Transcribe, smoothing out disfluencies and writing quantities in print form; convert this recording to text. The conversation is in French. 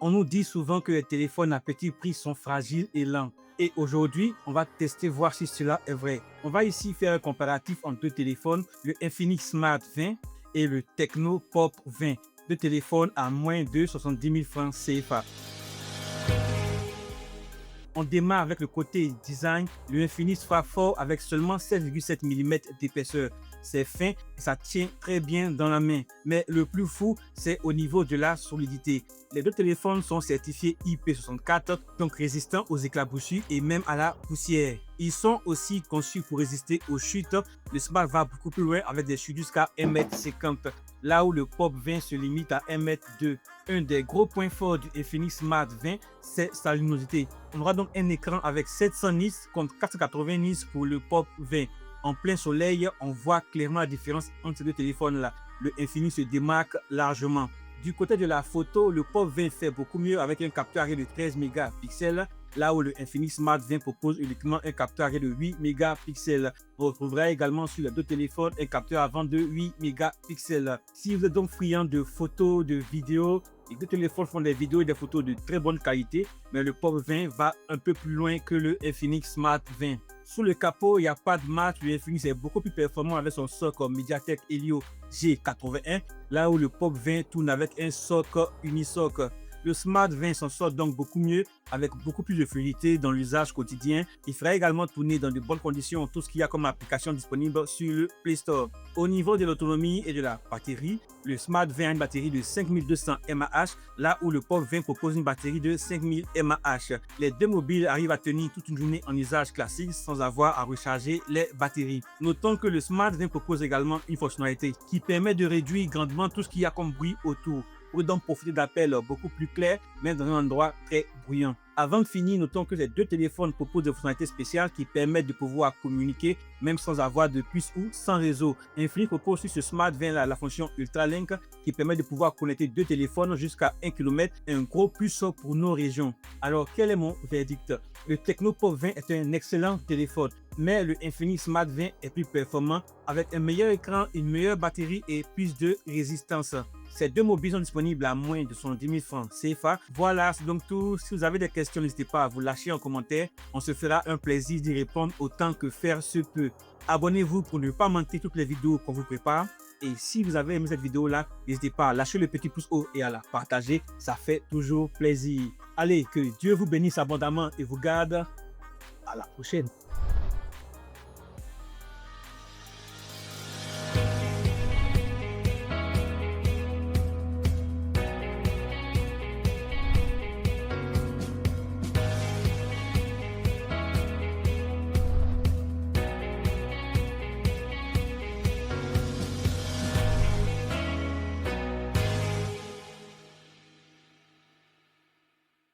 On nous dit souvent que les téléphones à petit prix sont fragiles et lents. Et aujourd'hui, on va tester voir si cela est vrai. On va ici faire un comparatif entre deux téléphones, le Infinix Smart 20 et le Tecno Pop 20, deux téléphones à moins de 70 000 francs CFA. On démarre avec le côté design. Le Infinix frappe fort avec seulement 7,7 mm d'épaisseur. C'est fin et ça tient très bien dans la main. Mais le plus fou, c'est au niveau de la solidité. Les deux téléphones sont certifiés IP64, donc résistants aux éclaboussures et même à la poussière. Ils sont aussi conçus pour résister aux chutes. Le Smart va beaucoup plus loin avec des chutes jusqu'à 1,50 m, là où le Pop 20 se limite à 1,2 m. Un des gros points forts du Infinix Smart 20, c'est sa luminosité. On aura donc un écran avec 700 nits contre 480 nits pour le Pop 20. En plein soleil, on voit clairement la différence entre ces deux téléphones-là. Le Infinix se démarque largement. Du côté de la photo, le Pop 20 fait beaucoup mieux avec un capteur arrêt de 13 mégapixels, là où le Infinix Smart 20 propose uniquement un capteur arrêt de 8 mégapixels. On retrouvera également sur les deux téléphones un capteur avant de 8 mégapixels. Si vous êtes donc friand de photos, de vidéos, les deux téléphones font des vidéos et des photos de très bonne qualité, mais le Pop 20 va un peu plus loin que le Infinix Smart 20. Sous le capot, il n'y a pas de match. Le Infinix est beaucoup plus performant avec son socle Mediatek Helio G81, là où le Pop 20 tourne avec un socle Unisoc. Le Smart 20 s'en sort donc beaucoup mieux, avec beaucoup plus de fluidité dans l'usage quotidien. Il fera également tourner dans de bonnes conditions tout ce qu'il y a comme application disponible sur le Play Store. Au niveau de l'autonomie et de la batterie, le Smart 20 a une batterie de 5200 mAh, là où le Pop 20 propose une batterie de 5000 mAh. Les deux mobiles arrivent à tenir toute une journée en usage classique sans avoir à recharger les batteries. Notons que le Smart 20 propose également une fonctionnalité qui permet de réduire grandement tout ce qu'il y a comme bruit autour, pour donc profiter d'appels beaucoup plus clairs, même dans un endroit très bruyant. Avant de finir, notons que ces deux téléphones proposent des fonctionnalités spéciales qui permettent de pouvoir communiquer même sans avoir de puce ou sans réseau. Infinix propose sur ce Smart 20 là la fonction Ultralink qui permet de pouvoir connecter deux téléphones jusqu'à 1 km et un gros puce pour nos régions. Alors quel est mon verdict? Le Tecno Pop 20 est un excellent téléphone, mais le Infinix Smart 20 est plus performant avec un meilleur écran, une meilleure batterie et plus de résistance. Ces deux mobiles sont disponibles à moins de 70 000 francs CFA. Voilà, c'est donc tout. Si vous avez des questions, n'hésitez pas à vous lâcher en commentaire. On se fera un plaisir d'y répondre autant que faire se peut. Abonnez-vous pour ne pas manquer toutes les vidéos qu'on vous prépare. Et si vous avez aimé cette vidéo-là, n'hésitez pas à lâcher le petit pouce haut et à la partager. Ça fait toujours plaisir. Allez, que Dieu vous bénisse abondamment et vous garde. À la prochaine.